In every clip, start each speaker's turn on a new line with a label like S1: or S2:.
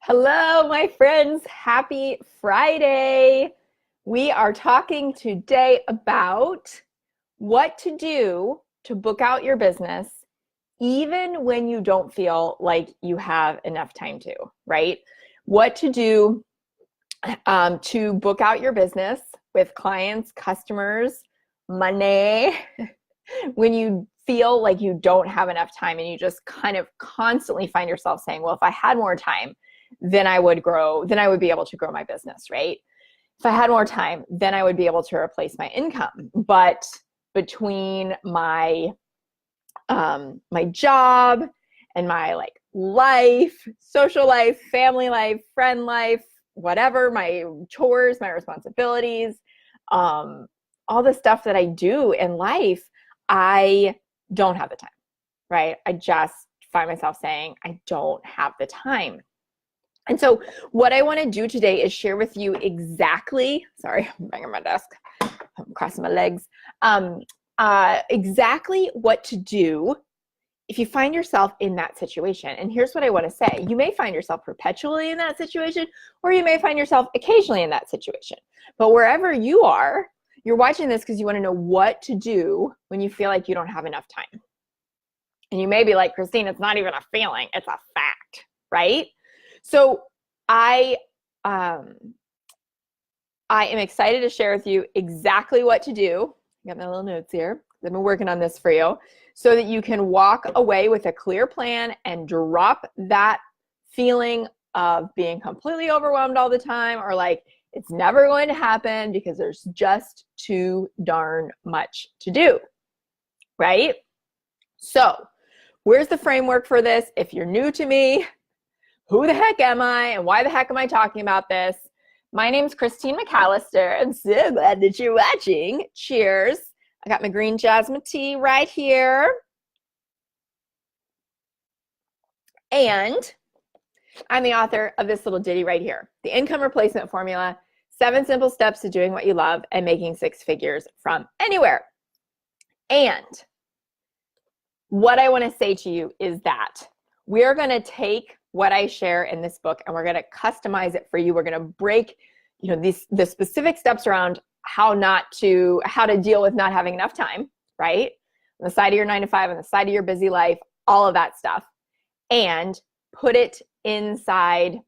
S1: Hello, my friends. Happy Friday. We are talking today about what to do to book out your business even when you don't feel like you have enough time to, right? What to do to book out your business with clients, customers, money, when you feel like you don't have enough time and you just kind of constantly find yourself saying, well, if I had more time, then I would grow, then I would be able to grow my business, right? If I had more time, then I would be able to replace my income. But between my job and my life, social life, family life, friend life, whatever, my chores, my responsibilities, all the stuff that I do in life, I don't have the time, right? I just find myself saying, I don't have the time. And so what I want to do today is share with you exactly, sorry, I'm banging my desk, I'm crossing my legs, exactly what to do if you find yourself in that situation. And here's what I want to say. You may find yourself perpetually in that situation, or you may find yourself occasionally in that situation. But wherever you are, you're watching this because you want to know what to do when you feel like you don't have enough time. And you may be like, Christine, it's not even a feeling, it's a fact, right? So I am excited to share with you exactly what to do. I got my little notes here. I've been working on this for you so that you can walk away with a clear plan and drop that feeling of being completely overwhelmed all the time, or like it's never going to happen because there's just too darn much to do, right? So where's the framework for this? If you're new to me, who the heck am I and why the heck am I talking about this? My name's Christine McAllister. I'm so glad that you're watching. Cheers. I got my green jasmine tea right here. And I'm the author of this little ditty right here, The Income Replacement Formula, 7 Simple Steps to Doing What You Love and Making 6 Figures from Anywhere. And what I want to say to you is that we're going to take what I share in this book and we're going to customize it for you. We're going to break, the specific steps around how to deal with not having enough time, right? On the side of your 9 to 5, on the side of your busy life, all of that stuff, and put it inside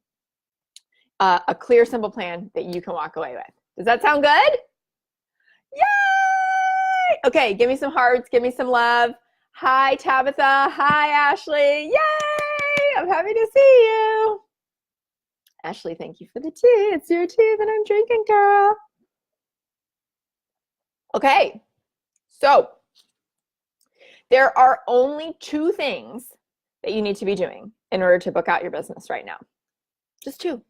S1: a clear, simple plan that you can walk away with. Does that sound good? Yay! Okay, give me some hearts, give me some love. Hi, Tabitha. Hi, Ashley. Yay! I'm happy to see you. Ashley, thank you for the tea. It's your tea that I'm drinking, girl. Okay, so there are only 2 things that you need to be doing in order to book out your business right now. Just 2.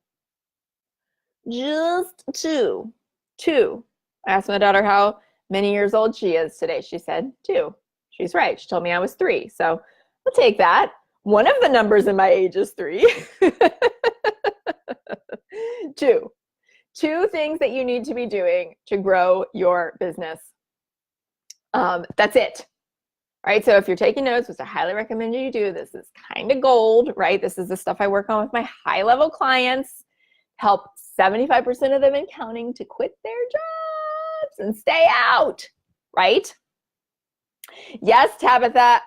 S1: Just 2. 2. I asked my daughter how many years old she is today. She said 2. She's right. She told me I was 3. So I'll take that. One of the numbers in my age is 3. 2. 2 things that you need to be doing to grow your business. That's it. All right. So if you're taking notes, which I highly recommend you do, this is kind of gold, right? This is the stuff I work on with my high-level clients. Help 75% of them and counting to quit their jobs and stay out, right? Yes, Tabitha.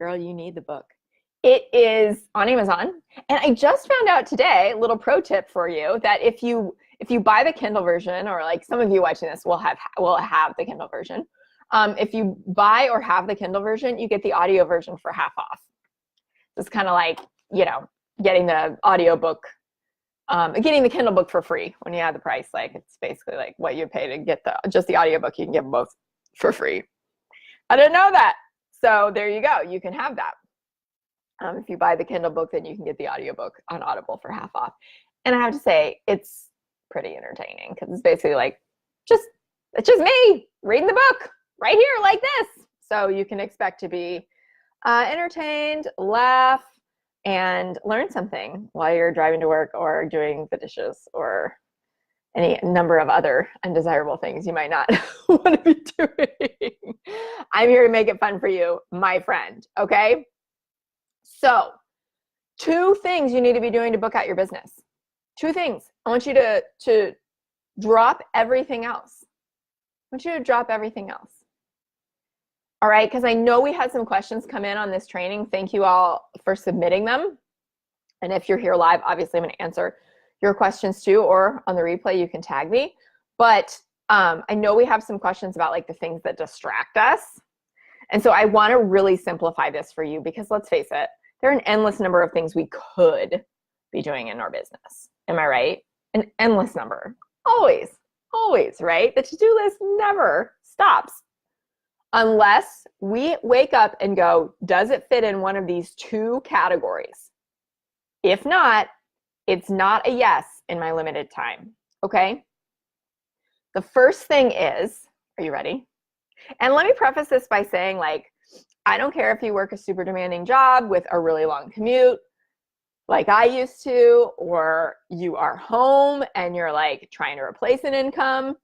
S1: Girl, you need the book. It is on Amazon. And I just found out today, little pro tip for you, that if you buy the Kindle version, or like some of you watching this will have the Kindle version. If you buy or have the Kindle version, you get the audio version for half off. It's kind of like, getting the audiobook, getting the Kindle book for free when you add the price. Like it's basically like what you pay to get just the audiobook, you can get them both for free. I didn't know that. So there you go. You can have that. If you buy the Kindle book, then you can get the audiobook on Audible for half off. And I have to say, it's pretty entertaining because it's basically like, it's just me reading the book right here like this. So you can expect to be entertained, laugh, and learn something while you're driving to work or doing the dishes or any number of other undesirable things you might not want to be doing. I'm here to make it fun for you, my friend, okay? So 2 things you need to be doing to book out your business. 2 things. I want you to drop everything else. I want you to drop everything else. All right, because I know we had some questions come in on this training. Thank you all for submitting them. And if you're here live, obviously I'm going to answer your questions too, or on the replay, you can tag me. But I know we have some questions about like the things that distract us. And so I want to really simplify this for you because let's face it, there are an endless number of things we could be doing in our business. Am I right? An endless number. Always, right? The to-do list never stops unless we wake up and go, does it fit in one of these 2 categories? If not, it's not a yes in my limited time, okay? The first thing is, are you ready? And let me preface this by saying, like, I don't care if you work a super demanding job with a really long commute, like I used to, or you are home and you're like trying to replace an income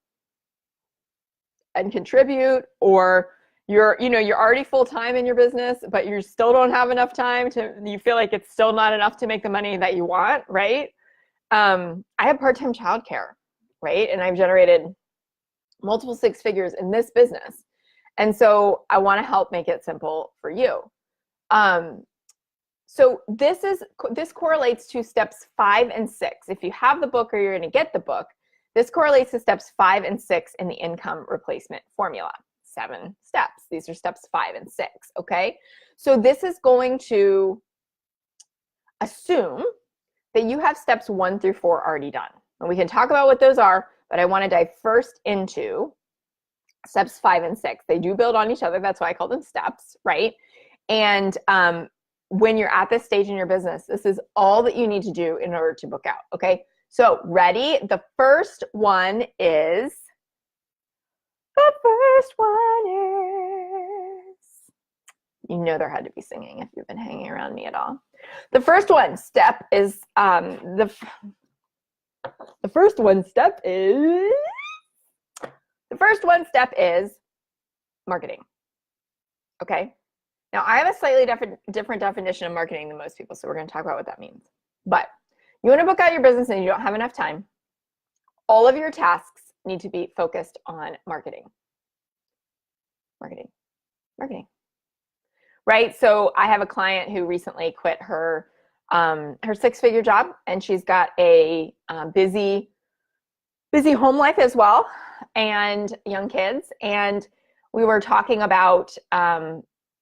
S1: and contribute, or you're already full-time in your business, but you still don't have enough time you feel like it's still not enough to make the money that you want, right? I have part-time childcare, right? And I've generated multiple 6 figures in this business. And so I want to help make it simple for you. So this correlates to steps 5 and 6. If you have the book or you're going to get the book, this correlates to steps 5 and 6 in the income replacement formula. 7 steps. These are steps 5 and 6, okay? So this is going to assume that you have steps 1 through 4 already done. And we can talk about what those are, but I want to dive first into steps 5 and 6. They do build on each other. That's why I call them steps, right? And when you're at this stage in your business, this is all that you need to do in order to book out, okay? So ready? The first one is, you know there had to be singing if you've been hanging around me at all. The first one step is, the first one step is marketing, okay? Now, I have a slightly different definition of marketing than most people, so we're going to talk about what that means. But you want to book out your business and you don't have enough time. All of your tasks need to be focused on marketing. Marketing. Right? So I have a client who recently quit her 6-figure job, and she's got a busy home life as well, and young kids. And we were talking about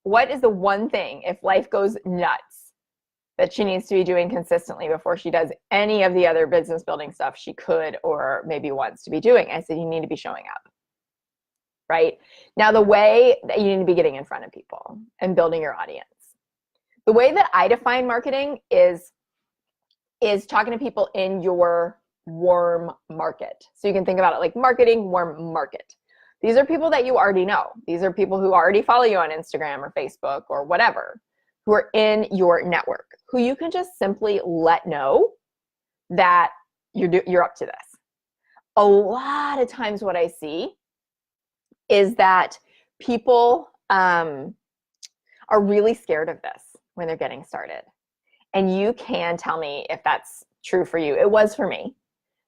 S1: what is the one thing, if life goes nuts, that she needs to be doing consistently before she does any of the other business building stuff she could or maybe wants to be doing. I said, you need to be showing up, right? Now, the way that you need to be getting in front of people and building your audience. The way that I define marketing is talking to people in your warm market. So you can think about it like marketing, warm market. These are people that you already know. These are people who already follow you on Instagram or Facebook or whatever, who are in your network, who you can just simply let know that you're up to this. A lot of times what I see is that people are really scared of this when they're getting started. And you can tell me if that's true for you. It was for me,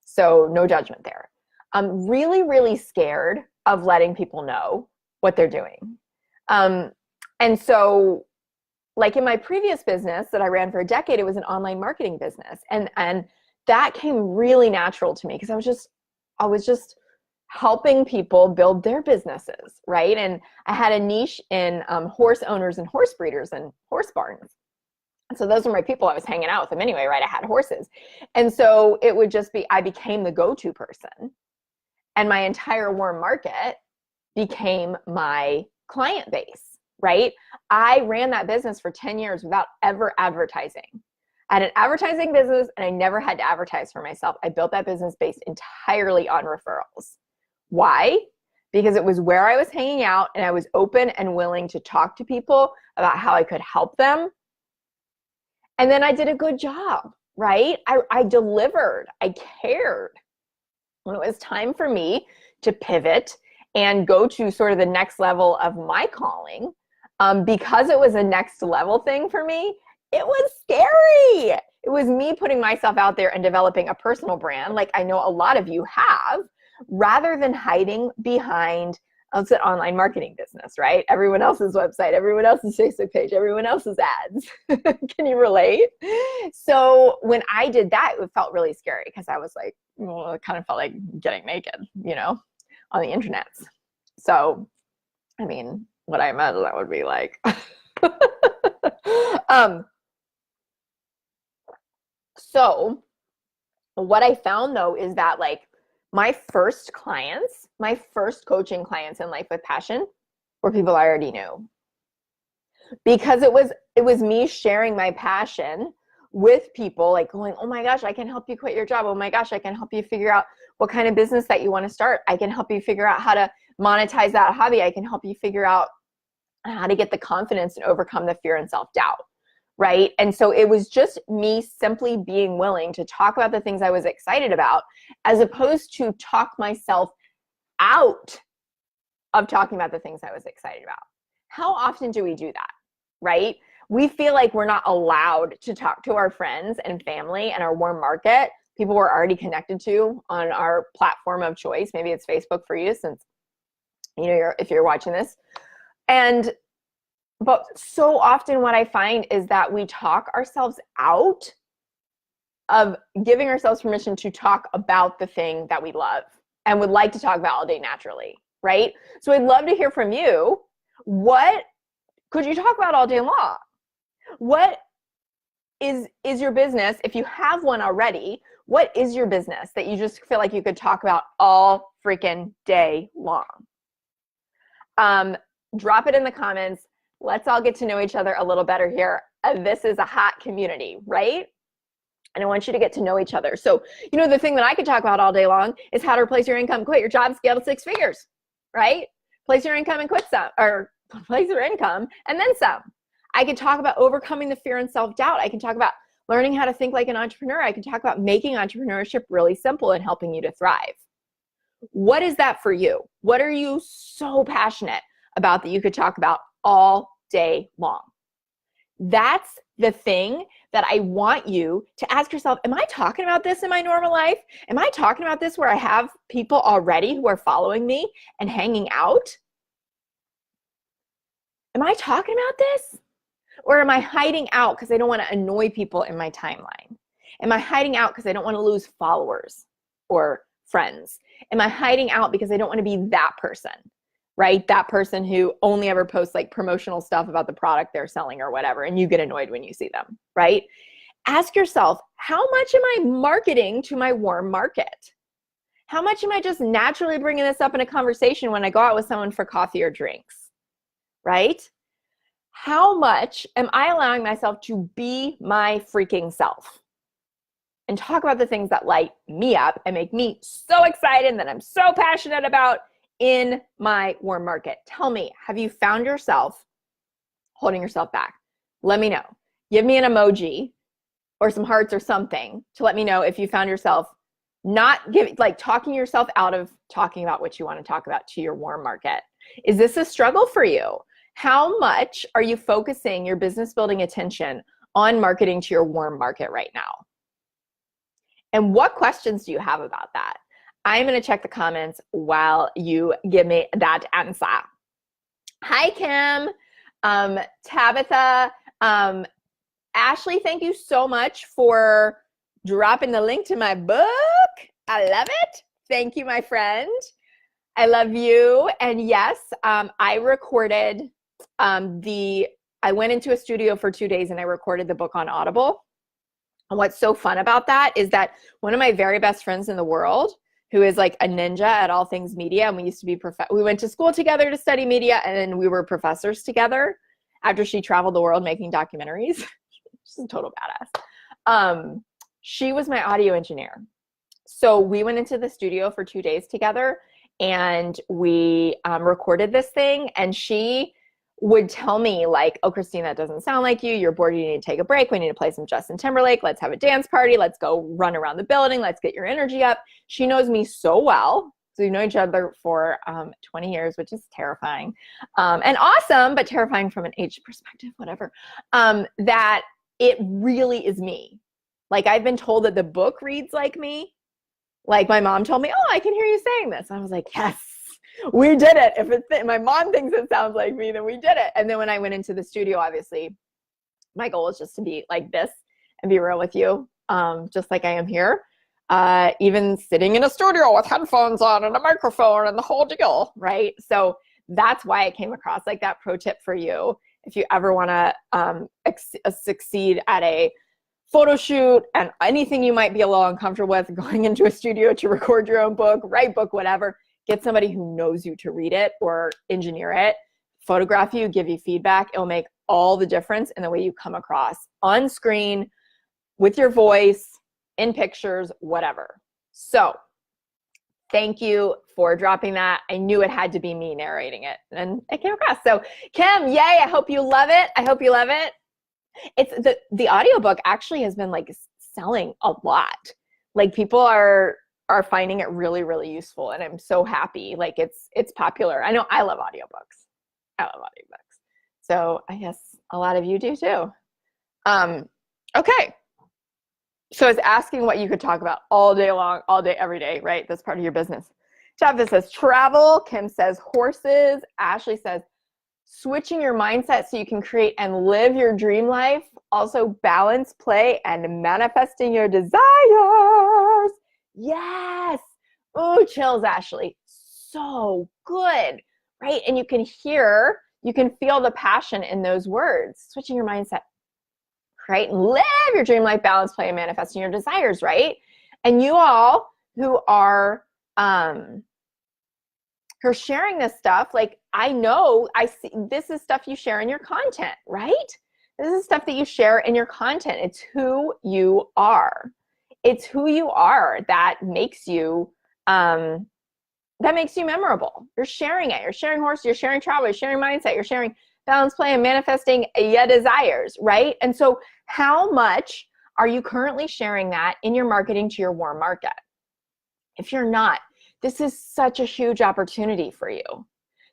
S1: so no judgment there. I'm really, really scared of letting people know what they're doing. And so, like in my previous business that I ran for a decade, it was an online marketing business. And that came really natural to me because I was just helping people build their businesses, right? And I had a niche in horse owners and horse breeders and horse barns. So those were my people. I was hanging out with them anyway, right? I had horses. And so it would just be, I became the go-to person. And my entire warm market became my client base, right? I ran that business for 10 years without ever advertising. I had an advertising business and I never had to advertise for myself. I built that business based entirely on referrals. Why? Because it was where I was hanging out and I was open and willing to talk to people about how I could help them. And then I did a good job, right? I delivered, I cared. When it was time for me to pivot and go to sort of the next level of my calling, because it was a next level thing for me, It was scary. It was me putting myself out there and developing a personal brand, like I know a lot of you have, rather than hiding behind, it's an online marketing business, right? Everyone else's website, everyone else's Facebook page, everyone else's ads. Can you relate? So when I did that, it felt really scary because I was like, well, it kind of felt like getting naked, on the internet. So, I mean, what I imagine that would be like. So what I found though is that like my first coaching clients in Life with Passion were people I already knew. Because it was me sharing my passion with people, like going, oh my gosh, I can help you quit your job. Oh my gosh, I can help you figure out what kind of business that you want to start. I can help you figure out how to monetize that hobby. I can help you figure out how to get the confidence and overcome the fear and self-doubt. Right? And so it was just me simply being willing to talk about the things I was excited about, as opposed to talk myself out of talking about the things I was excited about. How often do we do that? Right? We feel like we're not allowed to talk to our friends and family and our warm market, people we're already connected to on our platform of choice. Maybe it's Facebook for you, since if you're watching this. But so often what I find is that we talk ourselves out of giving ourselves permission to talk about the thing that we love and would like to talk about all day naturally, right? So I'd love to hear from you. What could you talk about all day long? What is your business? If you have one already, what is your business that you just feel like you could talk about all freaking day long? Drop it in the comments. Let's all get to know each other a little better here. This is a hot community, right? And I want you to get to know each other. So, the thing that I could talk about all day long is how to replace your income, quit your job, scale to 6 figures, right? Place your income and quit some, or place your income and then some. I could talk about overcoming the fear and self-doubt. I can talk about learning how to think like an entrepreneur. I can talk about making entrepreneurship really simple and helping you to thrive. What is that for you? What are you so passionate about that you could talk about all day long? That's the thing that I want you to ask yourself, am I talking about this in my normal life? Am I talking about this where I have people already who are following me and hanging out? Am I talking about this? Or am I hiding out because I don't want to annoy people in my timeline? Am I hiding out because I don't want to lose followers or friends? Am I hiding out because I don't want to be that person? Right? That person who only ever posts like promotional stuff about the product they're selling or whatever, and you get annoyed when you see them, right? Ask yourself, how much am I marketing to my warm market? How much am I just naturally bringing this up in a conversation when I go out with someone for coffee or drinks, right? How much am I allowing myself to be my freaking self and talk about the things that light me up and make me so excited and that I'm so passionate about in my warm market? Tell me, have you found yourself holding yourself back? Let me know. Give me an emoji or some hearts or something to let me know if you found yourself talking yourself out of talking about what you want to talk about to your warm market. Is this a struggle for you? How much are you focusing your business building attention on marketing to your warm market right now? And what questions do you have about that? I'm going to check the comments while you give me that answer. Hi, Kim, Tabitha, Ashley, thank you so much for dropping the link to my book. I love it. Thank you, my friend. I love you. And yes, I recorded I went into a studio for 2 days and I recorded the book on Audible. And what's so fun about that is that one of my very best friends in the world, who is like a ninja at all things media, and we used to be we went to school together to study media, and then we were professors together after she traveled the world making documentaries. She's a total badass. She was my audio engineer. So we went into the studio for 2 days together and we recorded this thing, and she would tell me like, oh, Christine, that doesn't sound like you. You're bored. You need to take a break. We need to play some Justin Timberlake. Let's have a dance party. Let's go run around the building. Let's get your energy up. She knows me so well. So we've known each other for 20 years, which is terrifying and awesome, but terrifying from an age perspective, whatever, that it really is me. Like, I've been told that the book reads like me. Like, my mom told me, oh, I can hear you saying this. I was like, yes, we did it. If my mom thinks it sounds like me, then we did it. And then when I went into the studio, obviously, my goal is just to be like this and be real with you, just like I am here. Even sitting in a studio with headphones on and a microphone and the whole deal, right? So that's why I came across like that pro tip for you. If you ever want to succeed at a photo shoot and anything you might be a little uncomfortable with, going into a studio to record your own book, write book, whatever, get somebody who knows you to read it or engineer it, photograph you, give you feedback. It'll make all the difference in the way you come across on screen, with your voice, in pictures, whatever. So thank you for dropping that. I knew it had to be me narrating it, and it came across. So Kim, yay, I hope you love it. I hope you love it. It's the audiobook actually has been like selling a lot. Like, people are finding it really, really useful, and I'm so happy. Like, it's popular. I know I love audiobooks. I love audiobooks. So I guess a lot of you do too. Okay. So it's asking what you could talk about all day long, all day, every day, right? That's part of your business. Tavis says travel. Kim says horses. Ashley says switching your mindset so you can create and live your dream life. Also balance, play, and manifesting your desires. Yes. Oh, chills, Ashley. So good, right? And you can feel the passion in those words. Switching your mindset, right? And live your dream life, balance, play, and manifesting your desires, right? And you all who are sharing this stuff, like, I know, I see this is stuff you share in your content, right? This is stuff that you share in your content. It's who you are. It's who you are that makes you memorable. You're sharing it. You're sharing horses, you're sharing travel, you're sharing mindset, you're sharing balance, play, and manifesting your desires, right? And so how much are you currently sharing that in your marketing to your warm market? If you're not, this is such a huge opportunity for you.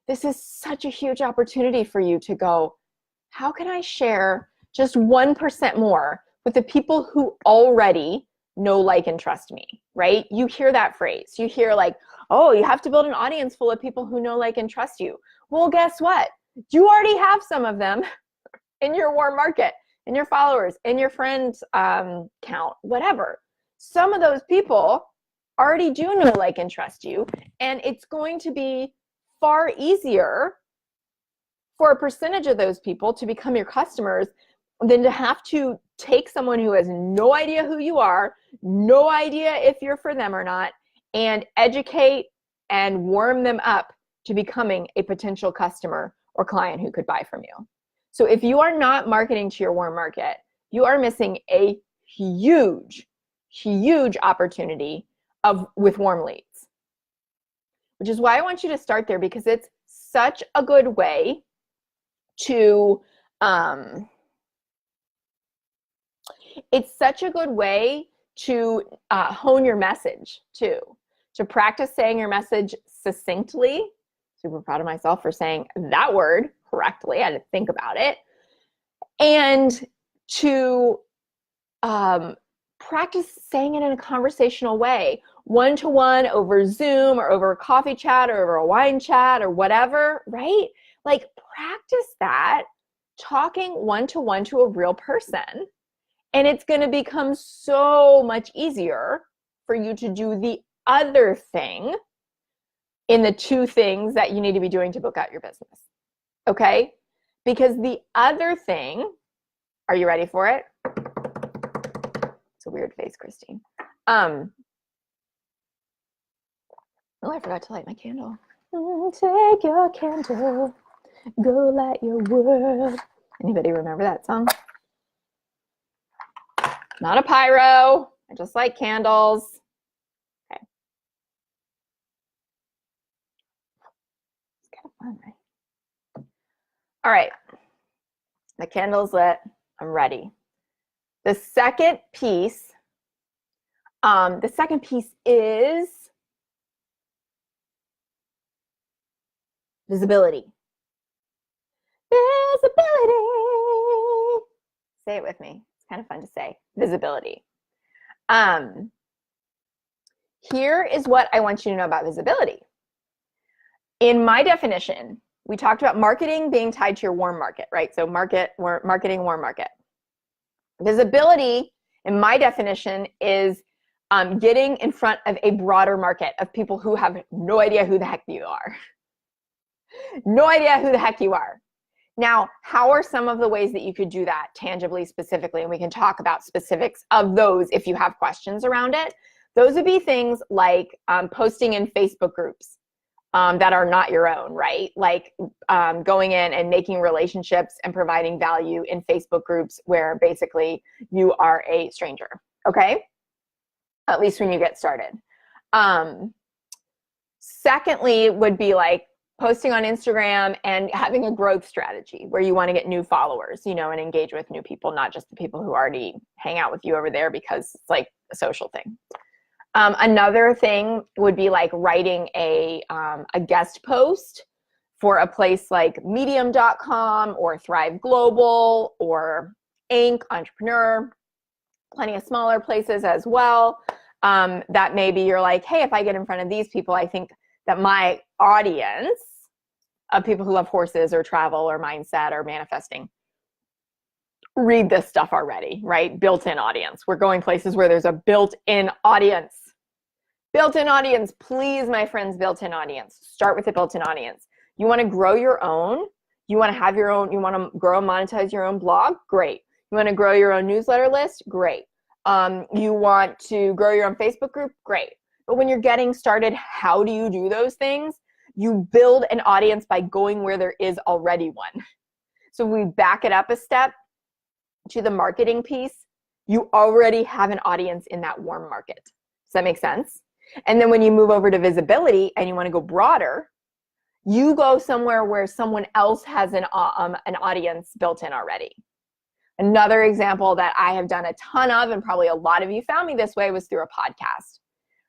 S1: This is such a huge opportunity for you to go, how can I share just 1% more with the people who already know, like, and trust me, right? You hear that phrase. You hear like, oh, you have to build an audience full of people who know, like, and trust you. Well, guess what? You already have some of them in your warm market, in your followers, in your friends count, whatever. Some of those people already do know, like, and trust you, and it's going to be far easier for a percentage of those people to become your customers than to have to take someone who has no idea who you are, no idea if you're for them or not, and educate and warm them up to becoming a potential customer or client who could buy from you. So if you are not marketing to your warm market, you are missing a huge, huge opportunity with warm leads, which is why I want you to start there, because it's such a good way to hone your message too, to practice saying your message succinctly. Super proud of myself for saying that word correctly. I had to think about it. And to practice saying it in a conversational way, one-to-one over Zoom or over a coffee chat or over a wine chat or whatever, right? Like, practice that, talking one-to-one to a real person. And it's going to become so much easier for you to do the other thing in the two things that you need to be doing to book out your business. Okay? Because the other thing, are you ready for it? It's a weird face, Christine. Oh, I forgot to light my candle. Take your candle, go light your world. Anybody remember that song? Not a pyro. I just like candles. Okay. It's kind of fun, right? All right. The candle's lit. I'm ready. The second piece is visibility. Visibility. Say it with me. It's kind of fun to say. Visibility. Here is what I want you to know about visibility. In my definition, we talked about marketing being tied to your warm market, right? So marketing, warm market. Visibility, in my definition, is getting in front of a broader market of people who have no idea who the heck you are. No idea who the heck you are. Now, how are some of the ways that you could do that tangibly, specifically? And we can talk about specifics of those if you have questions around it. Those would be things like posting in Facebook groups that are not your own, right? Like going in and making relationships and providing value in Facebook groups where basically you are a stranger, okay? At least when you get started. Secondly, would be like posting on Instagram and having a growth strategy where you want to get new followers, you know, and engage with new people, not just the people who already hang out with you over there because it's like a social thing. Another thing would be like writing a guest post for a place like medium.com or Thrive Global or Inc. Entrepreneur, plenty of smaller places as well. That maybe you're like, hey, if I get in front of these people, I think that my audience of people who love horses or travel or mindset or manifesting read this stuff already, right? Built-in audience. We're going places where there's a built-in audience. Built-in audience, please, my friends, built-in audience. Start with a built-in audience. You want to grow your own. You want to have your own, you want to grow and monetize your own blog? Great. You want to grow your own newsletter list? Great. You want to grow your own Facebook group? Great. But when you're getting started, how do you do those things? You build an audience by going where there is already one. So we back it up a step to the marketing piece. You already have an audience in that warm market. Does that make sense? And then when you move over to visibility and you want to go broader, you go somewhere where someone else has an audience built in already. Another example that I have done a ton of, and probably a lot of you found me this way, was through a podcast,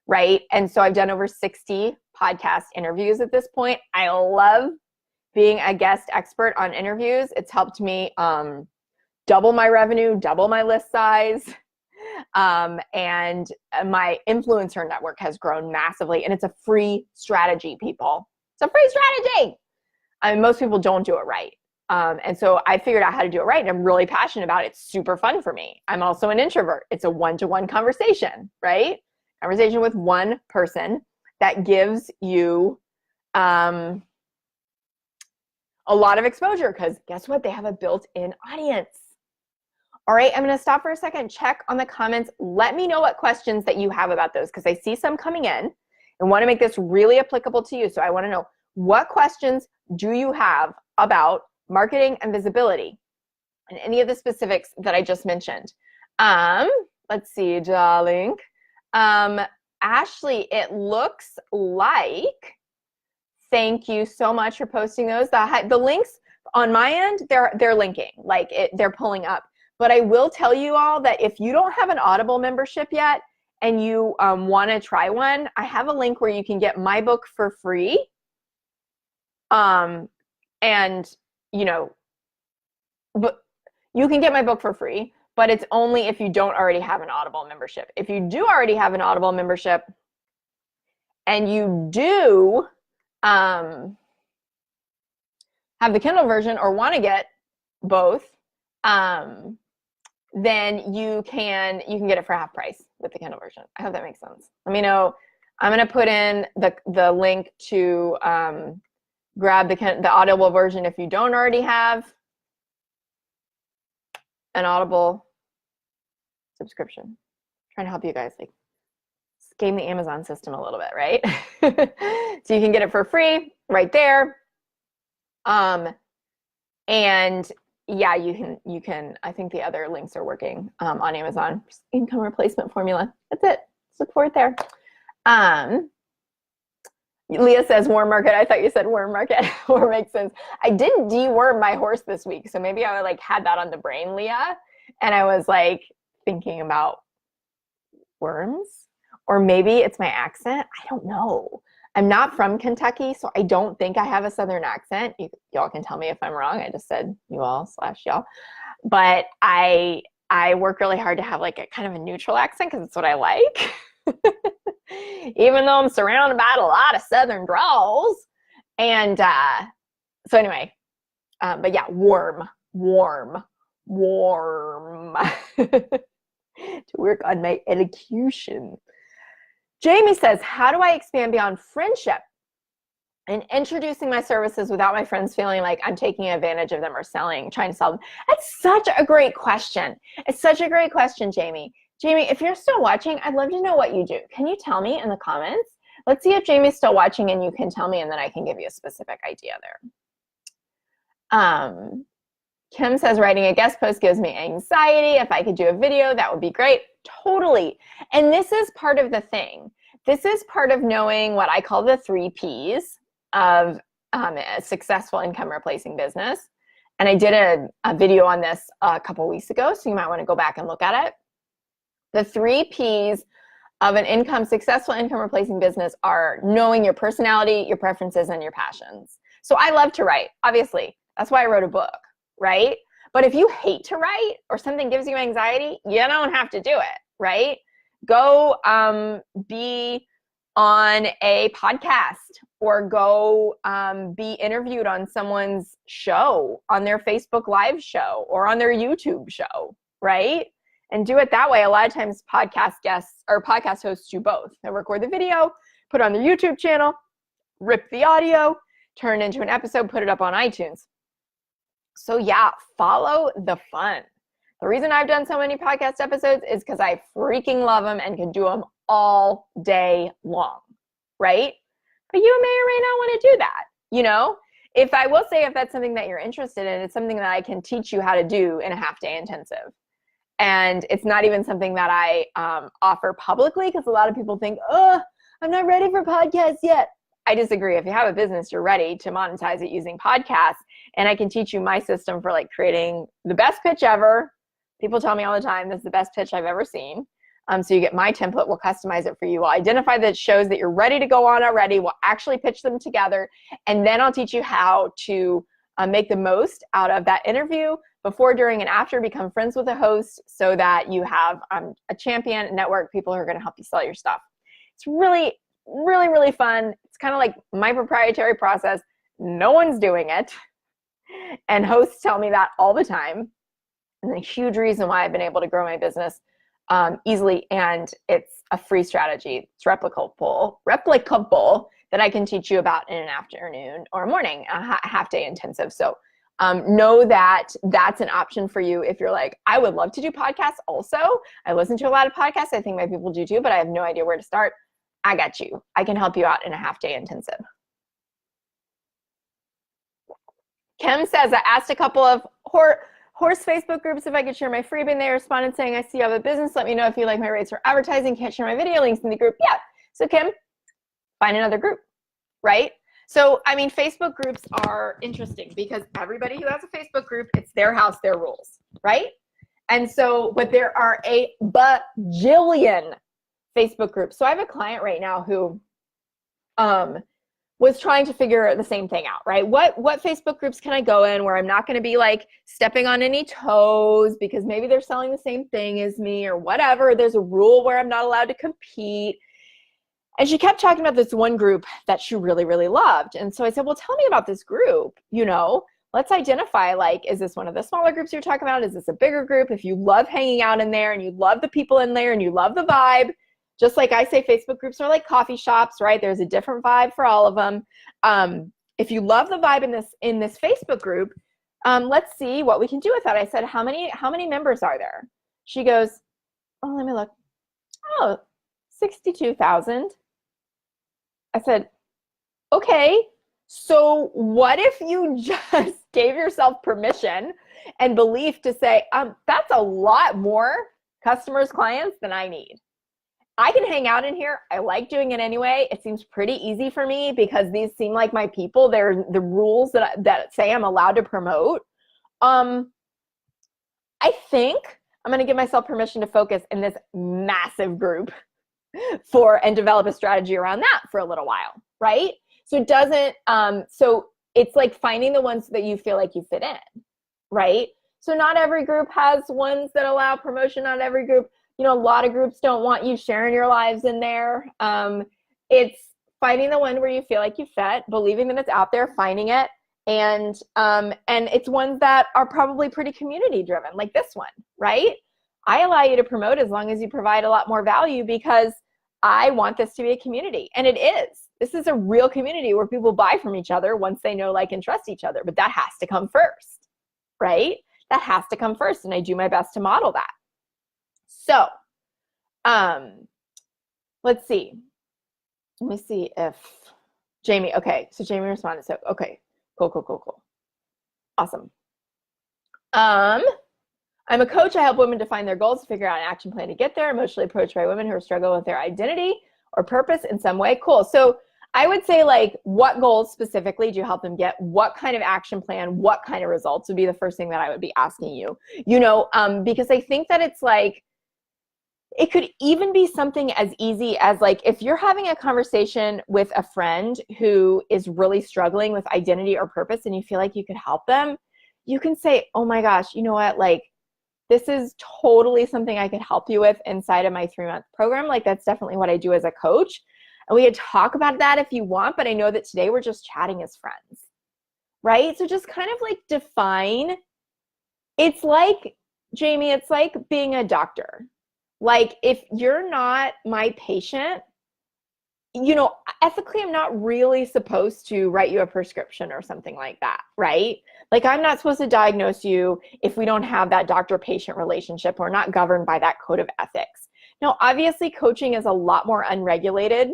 S1: right? And so I've done over 60 podcast interviews at this point. I love being a guest expert on interviews. It's helped me double my revenue, double my list size. And my influencer network has grown massively, and it's a free strategy, people. It's a free strategy. I mean, most people don't do it right. And so I figured out how to do it right, and I'm really passionate about it. It's super fun for me. I'm also an introvert. It's a one-to-one conversation, right? Conversation with one person that gives you a lot of exposure, because guess what? They have a built-in audience. All right, I'm going to stop for a second, check on the comments. Let me know what questions that you have about those, because I see some coming in and want to make this really applicable to you. So I want to know, what questions do you have about marketing and visibility and any of the specifics that I just mentioned? Let's see, darling. Ashley, it looks like, thank you so much for posting those. The links on my end, they're linking, like they're pulling up. But I will tell you all that if you don't have an Audible membership yet and you want to try one, I have a link where you can get my book for free. And, you know, but you can get my book for free, but it's only if you don't already have an Audible membership. If you do already have an Audible membership and you do have the Kindle version or want to get both, then you can get it for half price with the Kindle version. I hope that makes sense. Let me know. I'm going to put in the link to grab the Audible version if you don't already have an Audible subscription. I'm trying to help you guys like game the Amazon system a little bit, right? So you can get it for free right there. And yeah, you can, I think the other links are working on Amazon. Just income replacement formula. That's it. Just look for it there. Leah says warm market. I thought you said worm market. Worm makes sense. I didn't deworm my horse this week, so maybe I like had that on the brain, Leah. And I was like thinking about worms, or maybe it's my accent. I don't know. I'm not from Kentucky, so I don't think I have a Southern accent. Y'all can tell me if I'm wrong. I just said you all / y'all. But I I work really hard to have like a kind of a neutral accent because it's what I like. Even though I'm surrounded by a lot of Southern drawls. And so anyway, but yeah, warm to work on my elocution. Jamie says, how do I expand beyond friendship and introducing my services without my friends feeling like I'm taking advantage of them or trying to sell them? That's such a great question. It's such a great question, Jamie. Jamie, if you're still watching, I'd love to know what you do. Can you tell me in the comments? Let's see if Jamie's still watching and you can tell me, and then I can give you a specific idea there. Kim says, writing a guest post gives me anxiety. If I could do a video, that would be great. Totally. And this is part of the thing. This is part of knowing what I call the 3 Ps of a successful income replacing business. And I did a video on this a couple weeks ago, so you might want to go back and look at it. The 3 Ps of an successful income replacing business are knowing your personality, your preferences, and your passions. So I love to write, obviously. That's why I wrote a book, right? But if you hate to write or something gives you anxiety, you don't have to do it, right? Go be on a podcast or go be interviewed on someone's show, on their Facebook Live show or on their YouTube show, right? And do it that way. A lot of times podcast guests or podcast hosts do both. They record the video, put it on their YouTube channel, rip the audio, turn it into an episode, put it up on iTunes. So yeah, follow the fun. The reason I've done so many podcast episodes is because I freaking love them and can do them all day long, right? But you may or may not want to do that, you know? If that's something that you're interested in, it's something that I can teach you how to do in a half-day intensive. And it's not even something that I offer publicly because a lot of people think, oh, I'm not ready for podcasts yet. I disagree. If you have a business, you're ready to monetize it using podcasts. And I can teach you my system for like creating the best pitch ever. People tell me all the time, this is the best pitch I've ever seen. So you get my template, we'll customize it for you. We'll identify the shows that you're ready to go on already. We'll actually pitch them together. And then I'll teach you how to make the most out of that interview before, during, and after. Become friends with the host so that you have a champion, network, people who are going to help you sell your stuff. It's really, really, really fun. It's kind of like my proprietary process. No one's doing it. And hosts tell me that all the time. And a huge reason why I've been able to grow my business easily. And it's a free strategy. It's replicable that I can teach you about in an afternoon or a morning, a half-day intensive. So know that that's an option for you if you're like, I would love to do podcasts also. I listen to a lot of podcasts. I think my people do too, but I have no idea where to start. I got you. I can help you out in a half-day intensive. Kim says, I asked a couple of horse Facebook groups if I could share my freebie, and they responded saying, I see you have a business. Let me know if you like my rates for advertising. Can't share my video links in the group. Yeah. So Kim, find another group, right? So, I mean, Facebook groups are interesting because everybody who has a Facebook group, it's their house, their rules, right? And so, but there are a bajillion Facebook groups. So I have a client right now who was trying to figure the same thing out, right? What Facebook groups can I go in where I'm not going to be like stepping on any toes because maybe they're selling the same thing as me or whatever. There's a rule where I'm not allowed to compete. And she kept talking about this one group that she really, really loved. And so I said, well, tell me about this group, let's identify, like, is this one of the smaller groups you're talking about? Is this a bigger group? If you love hanging out in there and you love the people in there and you love the vibe, just like I say, Facebook groups are like coffee shops, right? There's a different vibe for all of them. If you love the vibe in this Facebook group, let's see what we can do with that. I said, how many members are there? She goes, oh, let me look. Oh, 62,000. I said, okay, so what if you just gave yourself permission and belief to say, that's a lot more customers, clients than I need. I can hang out in here. I like doing it anyway. It seems pretty easy for me because these seem like my people. They're the rules that say I'm allowed to promote. I think I'm going to give myself permission to focus in this massive group and develop a strategy around that for a little while, right? So it doesn't, so it's like finding the ones that you feel like you fit in, right? So not every group has ones that allow promotion. Not every group, a lot of groups don't want you sharing your lives in there. It's finding the one where you feel like you fit, believing that it's out there, finding it. And it's ones that are probably pretty community driven, like this one, right? I allow you to promote as long as you provide a lot more value, because I want this to be a community. And it is. This is a real community where people buy from each other once they know, like, and trust each other. But that has to come first, right? That has to come first. And I do my best to model that. So let's see. Let me see if Jamie, okay. So Jamie responded. So, okay, cool. Awesome. I'm a coach. I help women define their goals, figure out an action plan to get there, emotionally approached by women who are struggling with their identity or purpose in some way. Cool. So I would say, like, what goals specifically do you help them get? What kind of action plan, what kind of results would be the first thing that I would be asking you, because I think that it's like, it could even be something as easy as, like, if you're having a conversation with a friend who is really struggling with identity or purpose and you feel like you could help them, you can say, oh my gosh, you know what? Like, this is totally something I could help you with inside of my 3-month program. Like, that's definitely what I do as a coach. And we could talk about that if you want, but I know that today we're just chatting as friends, right? So just kind of like define. It's like, Jamie, it's like being a doctor. Like, if you're not my patient, ethically, I'm not really supposed to write you a prescription or something like that, right? Like, I'm not supposed to diagnose you if we don't have that doctor-patient relationship. We're not governed by that code of ethics. Now, obviously, coaching is a lot more unregulated,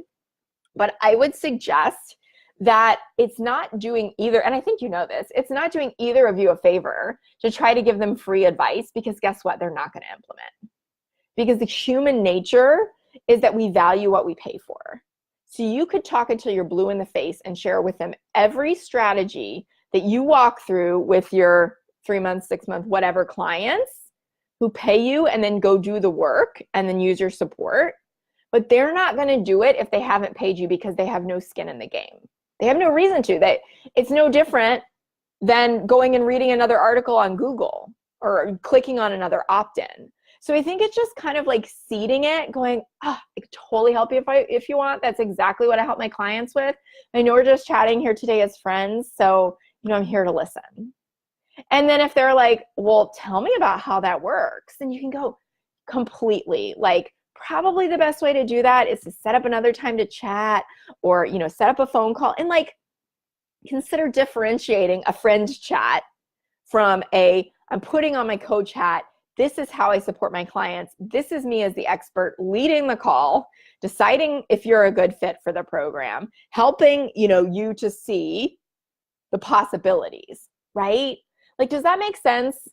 S1: but I would suggest that it's not doing either, and I think you know this, it's not doing either of you a favor to try to give them free advice, because guess what? They're not going to implement. Because the human nature is that we value what we pay for. So you could talk until you're blue in the face and share with them every strategy that you walk through with your 3-month, 6-month, whatever clients who pay you, and then go do the work and then use your support. But they're not going to do it if they haven't paid you, because they have no skin in the game. They have no reason to. It's no different than going and reading another article on Google or clicking on another opt-in. So I think it's just kind of like seeding it, going, I can totally help you if you want. That's exactly what I help my clients with. I know we're just chatting here today as friends, so I'm here to listen. And then if they're like, well, tell me about how that works, then you can go completely. Like, probably the best way to do that is to set up another time to chat, or set up a phone call, and like, consider differentiating a friend chat from I'm putting on my coach hat. This is how I support my clients. This is me as the expert leading the call, deciding if you're a good fit for the program, helping, you to see the possibilities, right? Like, does that make sense?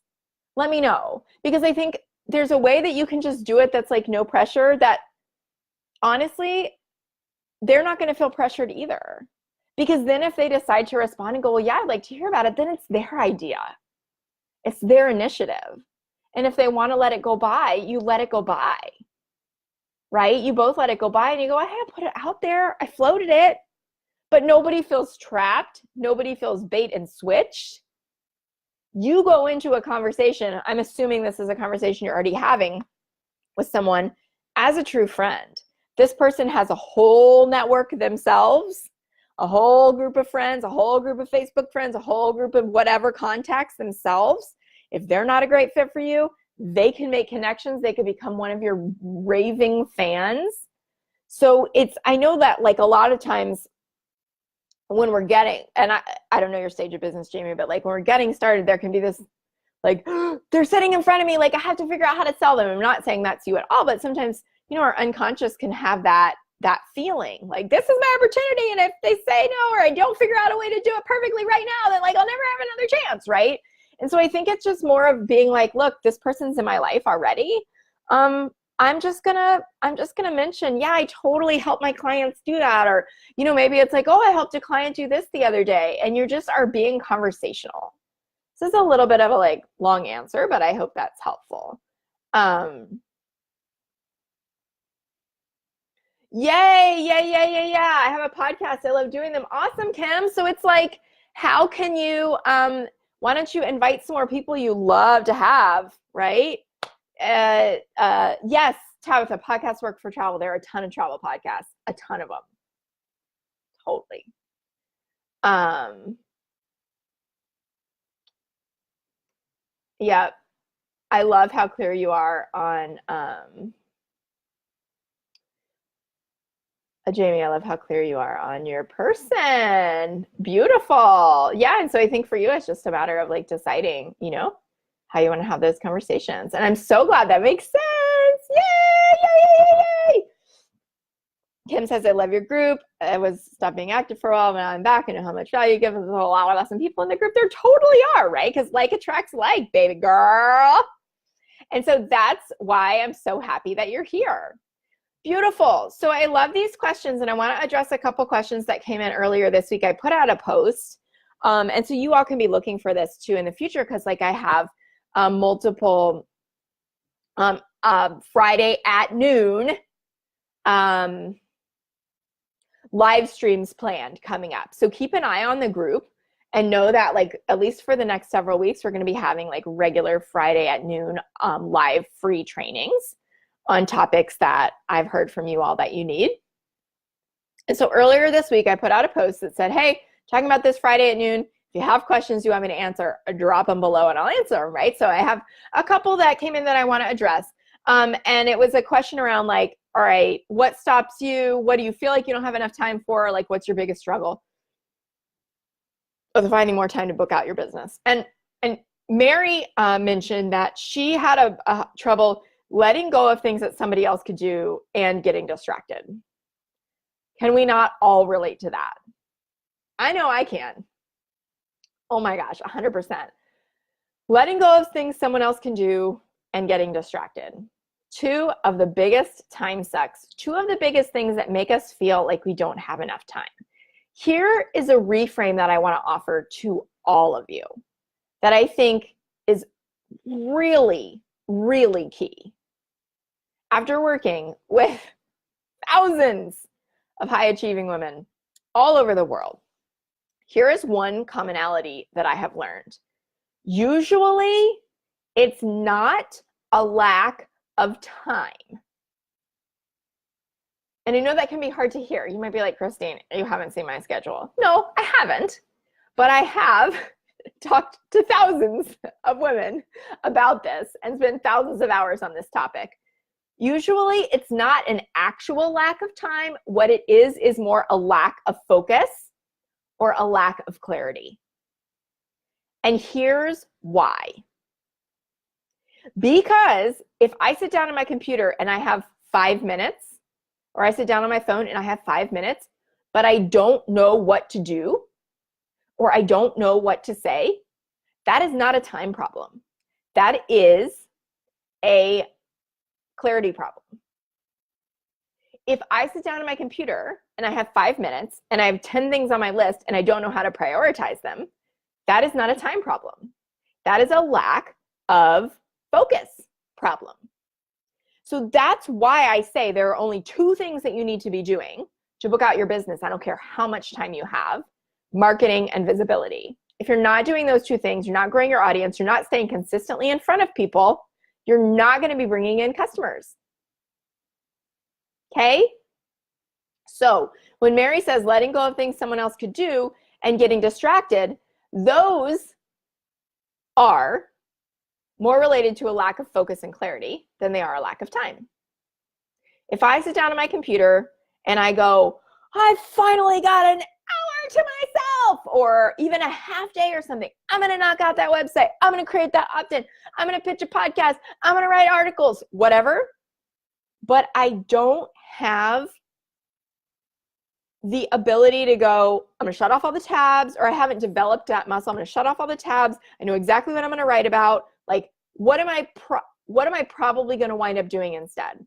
S1: Let me know, because I think there's a way that you can just do it that's like no pressure, that honestly, they're not going to feel pressured either. Because then if they decide to respond and go, well, yeah, I'd like to hear about it, then it's their idea. It's their initiative. And if they want to let it go by, you let it go by, right? You both let it go by, and you go, I had to put it out there. I floated it, but nobody feels trapped. Nobody feels bait and switched. You go into a conversation. I'm assuming this is a conversation you're already having with someone as a true friend. This person has a whole network themselves, a whole group of friends, a whole group of Facebook friends, a whole group of whatever contacts themselves. If they're not a great fit for you, they can make connections. They could become one of your raving fans. So I know that, like, a lot of times when we're getting, and I don't know your stage of business, Jamie, but like when we're getting started, there can be this, like, they're sitting in front of me, like, I have to figure out how to sell them. I'm not saying that's you at all, but sometimes, our unconscious can have that feeling, like, this is my opportunity. And if they say no, or I don't figure out a way to do it perfectly right now, then, like, I'll never have another chance, right? And so I think it's just more of being like, look, this person's in my life already. I'm just gonna mention, yeah, I totally help my clients do that. Or, maybe it's like, oh, I helped a client do this the other day. And you just are being conversational. This is a little bit of a, like, long answer, but I hope that's helpful. Yay, yeah. I have a podcast. I love doing them. Awesome, Kim. So it's like, how can you, Why don't you invite some more people you love to have, right? Yes, Tabitha, podcasts work for travel. There are a ton of travel podcasts, a ton of them. Totally. Yeah, I love how clear you are on Jamie, I love how clear you are on your person. Beautiful. Yeah, and so I think for you, it's just a matter of like deciding, you know, how you want to have those conversations. And I'm so glad that makes sense. Yay, yay, yay, yay, yay. Kim says, I love your group. I was stopped being active for a while, but now I'm back. I know how much value you give. There's a lot of awesome people in the group. There totally are, right? Because like attracts like, baby girl. And so that's why I'm so happy that you're here. Beautiful. So I love these questions, and I want to address a couple questions that came in earlier this week. I put out a post, and so you all can be looking for this too in the future, because like I have multiple Friday at noon live streams planned coming up. So keep an eye on the group and know that like at least for the next several weeks, we're going to be having like regular Friday at noon live free trainings on topics that I've heard from you all that you need. And so earlier this week, I put out a post that said, hey, talking about this Friday at noon. If you have questions you want me to answer, drop them below and I'll answer them, right? So I have a couple that came in that I want to address. And it was a question around like, all right, what stops you? What do you feel like you don't have enough time for? Like, what's your biggest struggle with finding more time to book out your business? And Mary mentioned that she had a trouble letting go of things that somebody else could do and getting distracted. Can we not all relate to that? I know I can. Oh my gosh, 100%. Letting go of things someone else can do and getting distracted. Two of the biggest time sucks, two of the biggest things that make us feel like we don't have enough time. Here is a reframe that I want to offer to all of you that I think is really, really key. After working with thousands of high achieving women all over the world, here is one commonality that I have learned. Usually, it's not a lack of time. And I know that can be hard to hear. You might be like, Christine, you haven't seen my schedule. No, I haven't. But I have talked to thousands of women about this and spent thousands of hours on this topic. Usually, it's not an actual lack of time. What it is more a lack of focus or a lack of clarity. And here's why. Because if I sit down on my computer and I have 5 minutes, or I sit down on my phone and I have 5 minutes, but I don't know what to do, or I don't know what to say, that is not a time problem. That is a clarity problem. If I sit down on my computer and I have 5 minutes and I have 10 things on my list and I don't know how to prioritize them, that is not a time problem. That is a lack of focus problem. So that's why I say there are only two things that you need to be doing to book out your business. I don't care how much time you have: marketing and visibility. If you're not doing those two things, you're not growing your audience, you're not staying consistently in front of people, you're not going to be bringing in customers. Okay? So when Mary says letting go of things someone else could do and getting distracted, those are more related to a lack of focus and clarity than they are a lack of time. If I sit down on my computer and I go, I finally got an hour to myself, or even a half day or something, I'm going to knock out that website, I'm going to create that opt-in, I'm going to pitch a podcast, I'm going to write articles, whatever, but I don't have the ability to go, I'm going to shut off all the tabs, or I haven't developed that muscle, I'm going to shut off all the tabs, I know exactly what I'm going to write about. Like, what am I probably going to wind up doing instead?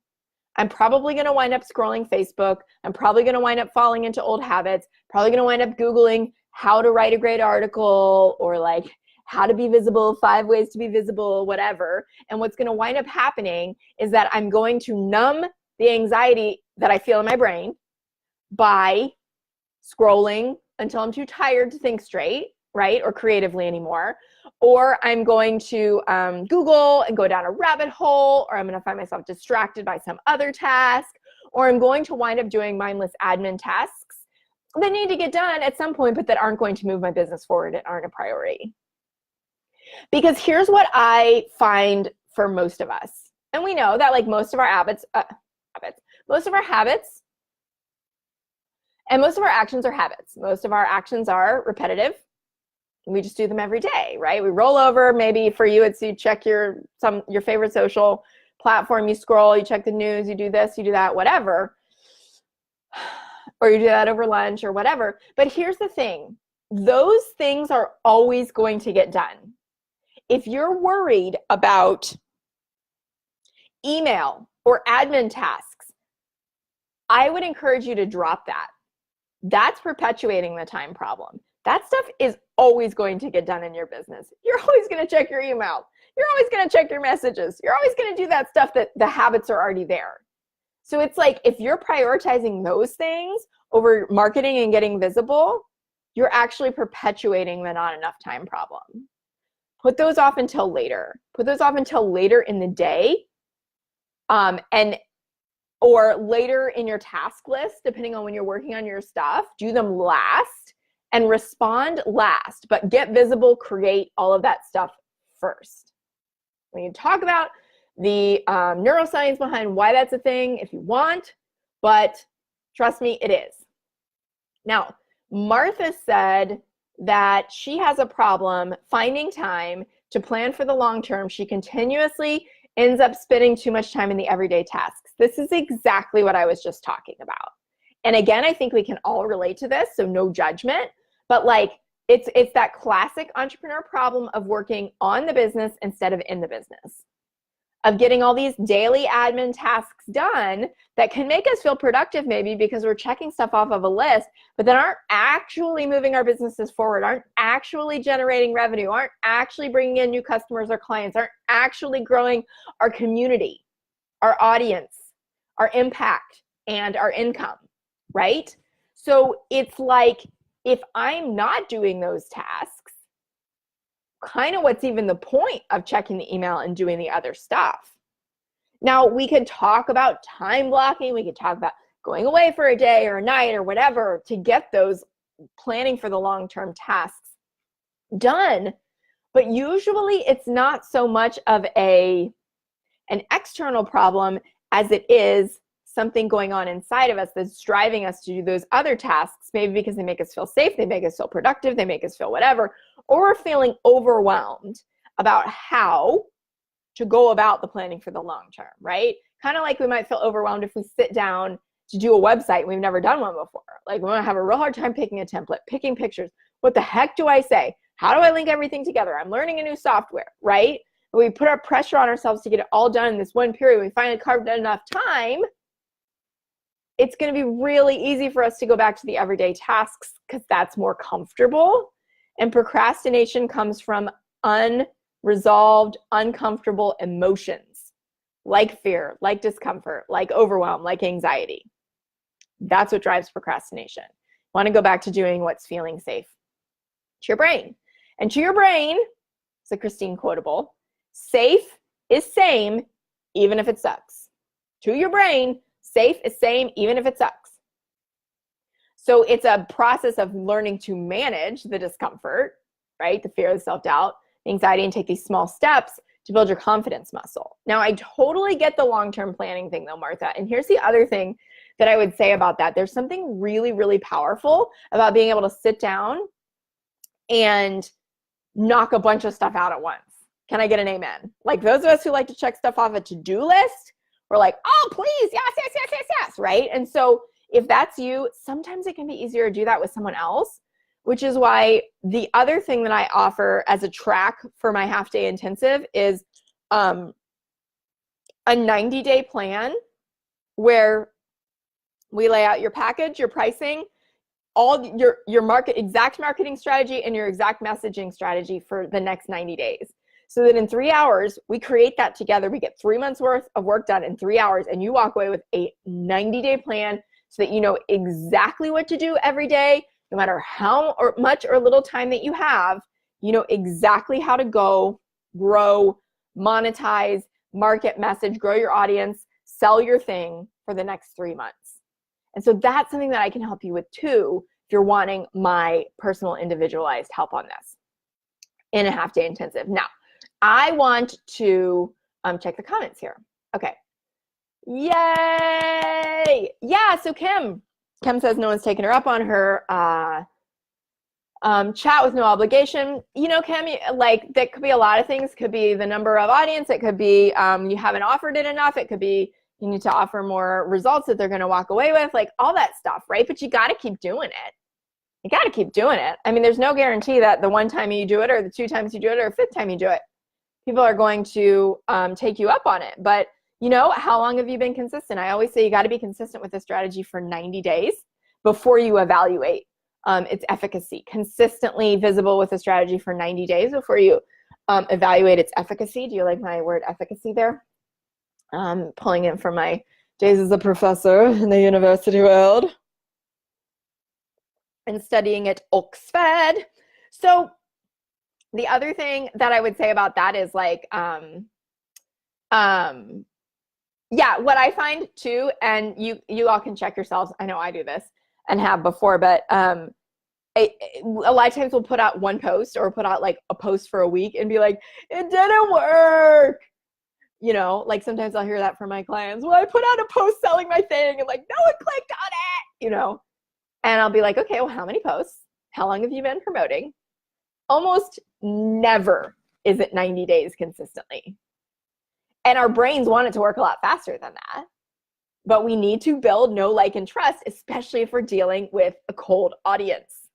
S1: I'm probably going to wind up scrolling Facebook. I'm probably going to wind up falling into old habits. Probably going to wind up Googling how to write a great article, or like how to be visible, 5 ways to be visible, whatever. And what's going to wind up happening is that I'm going to numb the anxiety that I feel in my brain by scrolling until I'm too tired to think straight, right? Or creatively anymore. Or I'm going to Google and go down a rabbit hole, or I'm going to find myself distracted by some other task, or I'm going to wind up doing mindless admin tasks that need to get done at some point, but that aren't going to move my business forward and aren't a priority. Because here's what I find for most of us. And we know that like most of our most of our habits and most of our actions are habits. Most of our actions are repetitive. We just do them every day, right? We roll over. Maybe for you, it's you check your favorite social platform, you scroll, you check the news, you do this, you do that, whatever. Or you do that over lunch or whatever. But here's the thing. Those things are always going to get done. If you're worried about email or admin tasks, I would encourage you to drop that. That's perpetuating the time problem. That stuff is always going to get done in your business. You're always going to check your email. You're always going to check your messages. You're always going to do that stuff that the habits are already there. So it's like if you're prioritizing those things over marketing and getting visible, you're actually perpetuating the not enough time problem. Put those off until later. Put those off until later in the day, or later in your task list, depending on when you're working on your stuff. Do them last and respond last, but get visible, create all of that stuff first. We can talk about the neuroscience behind why that's a thing if you want, but trust me, it is. Now, Martha said that she has a problem finding time to plan for the long term. She continuously ends up spending too much time in the everyday tasks. This is exactly what I was just talking about. And again, I think we can all relate to this, so no judgment, but like it's that classic entrepreneur problem of working on the business instead of in the business, of getting all these daily admin tasks done that can make us feel productive maybe because we're checking stuff off of a list, but that aren't actually moving our businesses forward, aren't actually generating revenue, aren't actually bringing in new customers or clients, aren't actually growing our community, our audience, our impact, and our income, right? So it's like, if I'm not doing those tasks, kind of what's even the point of checking the email and doing the other stuff? Now, we could talk about time blocking. We could talk about going away for a day or a night or whatever to get those planning for the long-term tasks done. But usually it's not so much of an external problem as it is something going on inside of us that's driving us to do those other tasks, maybe because they make us feel safe, they make us feel productive, they make us feel whatever, or we're feeling overwhelmed about how to go about the planning for the long term, right? Kind of like we might feel overwhelmed if we sit down to do a website and we've never done one before. Like we're gonna have a real hard time picking a template, picking pictures. What the heck do I say? How do I link everything together? I'm learning a new software, right? We put our pressure on ourselves to get it all done in this one period. We finally carved out enough time. It's going to be really easy for us to go back to the everyday tasks because that's more comfortable. And procrastination comes from unresolved, uncomfortable emotions like fear, like discomfort, like overwhelm, like anxiety. That's what drives procrastination. Want to go back to doing what's feeling safe to your brain. And to your brain, it's a Christine quotable, safe is same even if it sucks. To your brain, safe is same even if it sucks. So it's a process of learning to manage the discomfort, right? The fear, the self-doubt, the anxiety, and take these small steps to build your confidence muscle. Now, I totally get the long-term planning thing though, Martha. And here's the other thing that I would say about that. There's something really, really powerful about being able to sit down and knock a bunch of stuff out at once. Can I get an amen? Like those of us who like to check stuff off a to-do list, we're like, oh, please, yes, right? And so if that's you, sometimes it can be easier to do that with someone else, which is why the other thing that I offer as a track for my half-day intensive is a 90-day plan where we lay out your package, your pricing, all your exact marketing strategy and your exact messaging strategy for the next 90 days. So that in 3 hours, we create that together. We get 3 months worth of work done in 3 hours, and you walk away with a 90-day plan so that you know exactly what to do every day. no matter how or much or little time that you have, you know exactly how to go, grow, monetize, market, message, grow your audience, sell your thing for the next 3 months. And so that's something that I can help you with too, if you're wanting my personal individualized help on this in a half-day intensive. Now, I want to check the comments here. Okay. Yay! Yeah, so Kim says no one's taken her up on her chat with no obligation. You know, Kim, like that could be a lot of things. It could be the number of audience. It could be you haven't offered it enough. It could be you need to offer more results that they're going to walk away with, like all that stuff, right? But you got to keep doing it. You got to keep doing it. I mean, there's no guarantee that the one time you do it or the 2 times you do it or 5th time you do it, people are going to take you up on it. But you know, how long have you been consistent? I always say you got to be consistent with a strategy for 90 days before you evaluate its efficacy. Consistently visible with a strategy for 90 days before you evaluate its efficacy. Do you like my word efficacy there? Pulling in from my days as a professor in the university world and studying at Oxford. So the other thing that I would say about that is like, yeah, what I find too, and you all can check yourselves. I know I do this and have before, but a lot of times we'll put out one post or put out like a post for a week and be like, it didn't work. You know, like sometimes I'll hear that from my clients. Well, I put out a post selling my thing and like no one clicked on it, you know. And I'll be like, okay, well, how many posts? How long have you been promoting? Almost never is it 90 days consistently. And our brains want it to work a lot faster than that. But we need to build know, like, and trust, especially if we're dealing with a cold audience,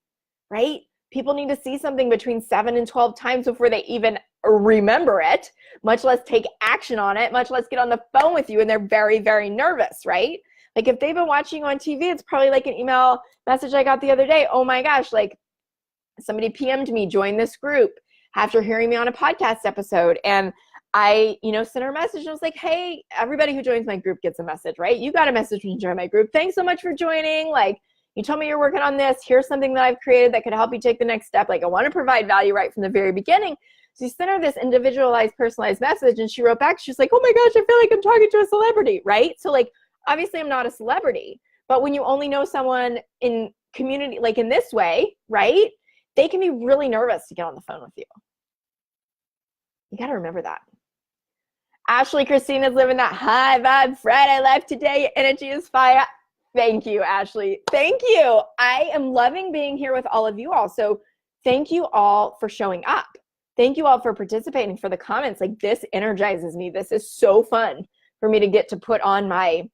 S1: right? People need to see something between 7 and 12 times before they even remember it, much less take action on it, much less get on the phone with you, and they're very, very nervous, right? Like if they've been watching you on TV, it's probably like an email message I got the other day. Oh my gosh, like somebody PM'd me, join this group after hearing me on a podcast episode. And I, you know, sent her a message and I was like, hey, everybody who joins my group gets a message, right? You got a message when you join my group. Thanks so much for joining. Like, you told me you're working on this. Here's something that I've created that could help you take the next step. Like, I want to provide value right from the very beginning. So you sent her this individualized, personalized message and she wrote back, she's like, oh my gosh, I feel like I'm talking to a celebrity, right? So like, obviously I'm not a celebrity, but when you only know someone in community, like in this way, right? They can be really nervous to get on the phone with you. You got to remember that. Ashley Christina's living that high vibe Friday life today. Your energy is fire. Thank you, Ashley. Thank you. I am loving being here with all of you all. So thank you all for showing up. Thank you all for participating, for the comments. Like, this energizes me. This is so fun for me to get to put on my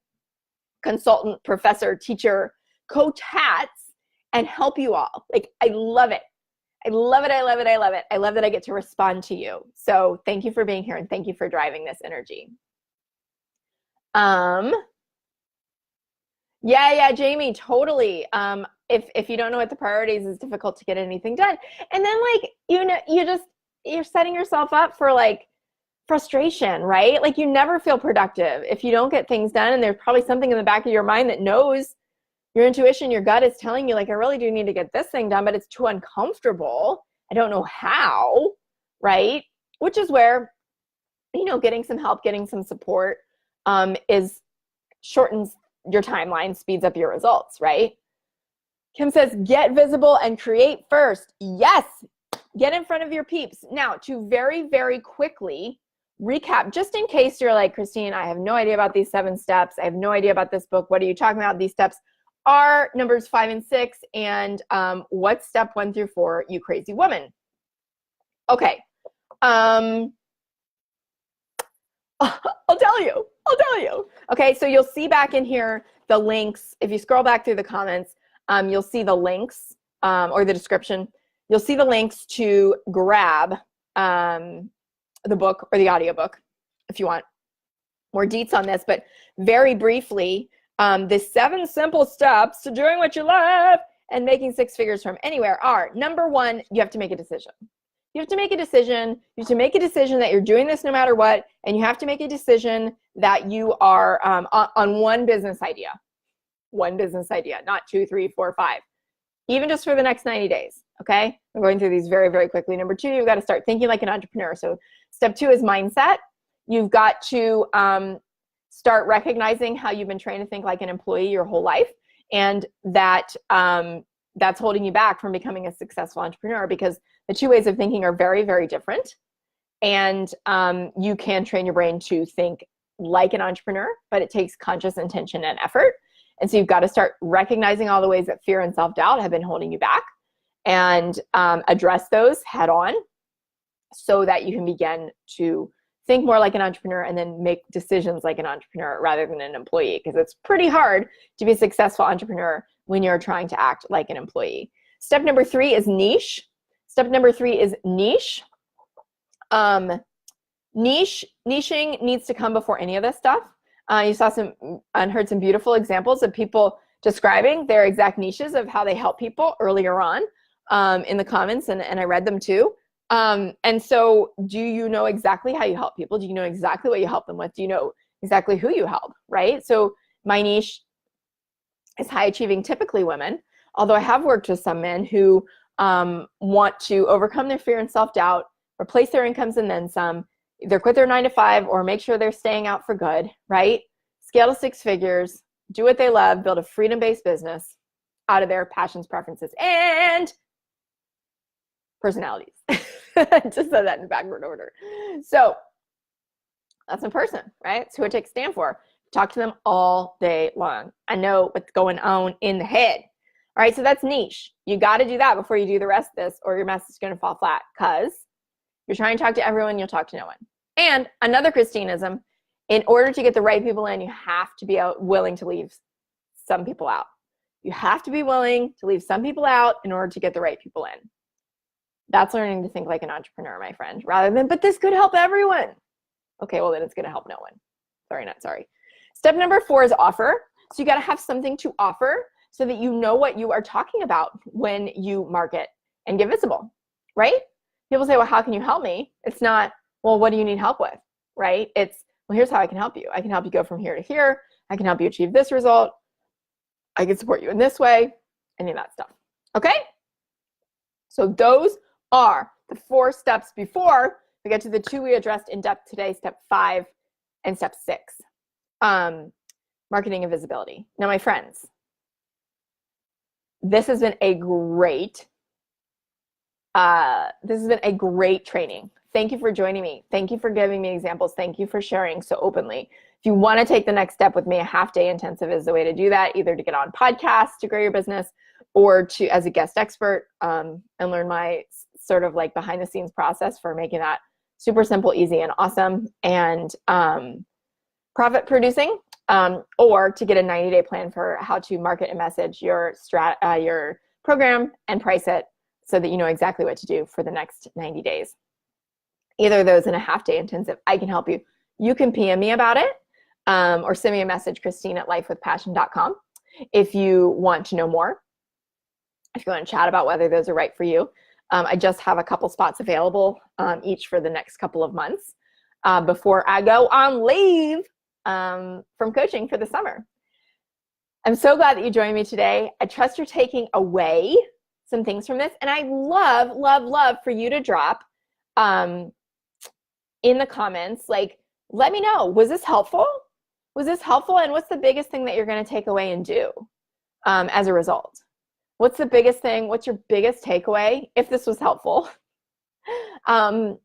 S1: consultant, professor, teacher, coach hats and help you all. Like, I love it. I love it. I love it. I love it. I love that I get to respond to you. So thank you for being here and thank you for driving this energy. Yeah, Jamie, totally. If you don't know what the priorities, it's difficult to get anything done. And then like, you know, you're setting yourself up for like frustration, right? Like you never feel productive if you don't get things done. And there's probably something in the back of your mind that knows, your intuition, your gut is telling you like, I really do need to get this thing done, but it's too uncomfortable. I don't know how, right? Which is where, you know, getting some help, getting some support shortens your timeline, speeds up your results, right? Kim says, get visible and create first. Yes, get in front of your peeps. Now, to very, very quickly recap, just in case you're like, Christine, I have no idea about these 7 steps. I have no idea about this book. What are you talking about? These steps are numbers 5 and 6, and what's step 1 through 4, you crazy woman? Okay. I'll tell you. Okay, so you'll see back in here the links. If you scroll back through the comments, you'll see the links or the description. You'll see the links to grab the book or the audiobook if you want more deets on this. But very briefly, the 7 simple steps to doing what you love and making 6 figures from anywhere are, number 1, you have to make a decision. You have to make a decision. You have to make a decision that you're doing this no matter what, and you have to make a decision that you are on one business idea. One business idea, not 2, 3, 4, 5. even just for the next 90 days. Okay, I'm going through these very, very quickly. Number 2, you've got to start thinking like an entrepreneur. So step 2 is mindset. You've got to start recognizing how you've been trained to think like an employee your whole life, and that that's holding you back from becoming a successful entrepreneur, because the 2 ways of thinking are very, very different. And you can train your brain to think like an entrepreneur, but it takes conscious intention and effort. And so you've got to start recognizing all the ways that fear and self-doubt have been holding you back, and address those head on so that you can begin to think more like an entrepreneur and then make decisions like an entrepreneur rather than an employee, because it's pretty hard to be a successful entrepreneur when you're trying to act like an employee. Step number 3 is niche. Step number 3 is niche. Niching needs to come before any of this stuff. You saw some and heard some beautiful examples of people describing their exact niches of how they help people earlier on in the comments, and I read them too. And so do you know exactly how you help people? Do you know exactly what you help them with? Do you know exactly who you help, right? So my niche is high achieving, typically women, although I have worked with some men who want to overcome their fear and self-doubt, replace their incomes and then some, either quit their 9 to 5 or make sure they're staying out for good, right? Scale to 6 figures, do what they love, build a freedom-based business out of their passions, preferences, and personalities. Just said that in backward order. So that's a person, right? It's who I take a stand for. Talk to them all day long. I know what's going on in the head. All right, so that's niche. You got to do that before you do the rest of this, or your message is going to fall flat, because you're trying to talk to everyone, you'll talk to no one. And another Christinism, in order to get the right people in, you have to be willing to leave some people out. You have to be willing to leave some people out in order to get the right people in. That's learning to think like an entrepreneur, my friend, rather than, but this could help everyone. Okay, well then it's going to help no one. Sorry, not sorry. Step number 4 is offer. So you got to have something to offer so that you know what you are talking about when you market and get visible, right? People say, well, how can you help me? It's not, well, what do you need help with, right? It's, well, here's how I can help you. I can help you go from here to here. I can help you achieve this result. I can support you in this way, any of that stuff. Okay? So those are the 4 steps before we get to the 2 we addressed in depth today, step 5 and step 6. Marketing and visibility. Now, my friends, this has been a great training. Thank you for joining me. Thank you for giving me examples. Thank you for sharing so openly. If you want to take the next step with me, a half-day intensive is the way to do that, either to get on podcasts to grow your business, or to as a guest expert and learn my sort of like behind the scenes process for making that super simple, easy, and awesome, and profit producing, or to get a 90-day plan for how to market and message your program and price it so that you know exactly what to do for the next 90 days. Either of those in a half-day intensive, I can help you. You can PM me about it or send me a message, Christine@lifewithpassion.com, if you want to know more. If you want to chat about whether those are right for you. I just have a couple spots available each for the next couple of months before I go on leave from coaching for the summer. I'm so glad that you joined me today. I trust you're taking away some things from this. And I'd love, love, love for you to drop in the comments, like, let me know, was this helpful? Was this helpful? And what's the biggest thing that you're going to take away and do as a result? What's the biggest thing? What's your biggest takeaway, if this was helpful, from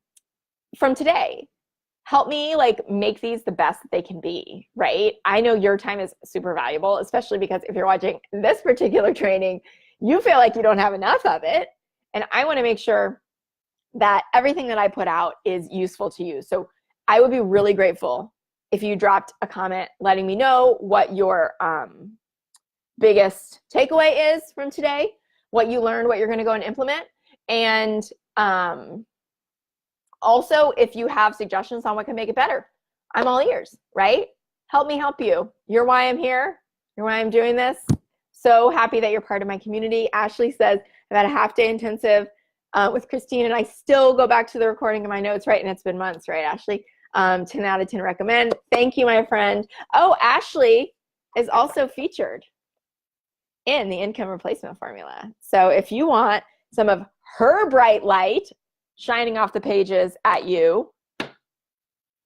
S1: today? Help me like make these the best that they can be, right? I know your time is super valuable, especially because if you're watching this particular training, you feel like you don't have enough of it. And I want to make sure that everything that I put out is useful to you. So I would be really grateful if you dropped a comment letting me know what your biggest takeaway is from today, what you learned, what you're going to go and implement. And also, if you have suggestions on what can make it better, I'm all ears, right? Help me help you. You're why I'm here. You're why I'm doing this. So happy that you're part of my community. Ashley says, I've had a half-day intensive with Christine, and I still go back to the recording of my notes, right? And it's been months, right, Ashley? 10 out of 10 recommend. Thank you, my friend. Oh, Ashley is also featured in the income replacement formula. So if you want some of her bright light shining off the pages at you,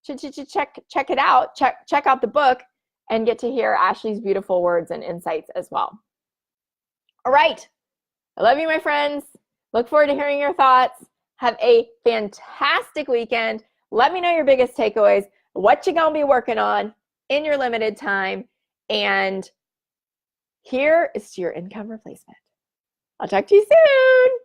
S1: check it out. Check out the book and get to hear Ashley's beautiful words and insights as well. All right. I love you, my friends. Look forward to hearing your thoughts. Have a fantastic weekend. Let me know your biggest takeaways, what you're going to be working on in your limited time. And here is to your income replacement. I'll talk to you soon.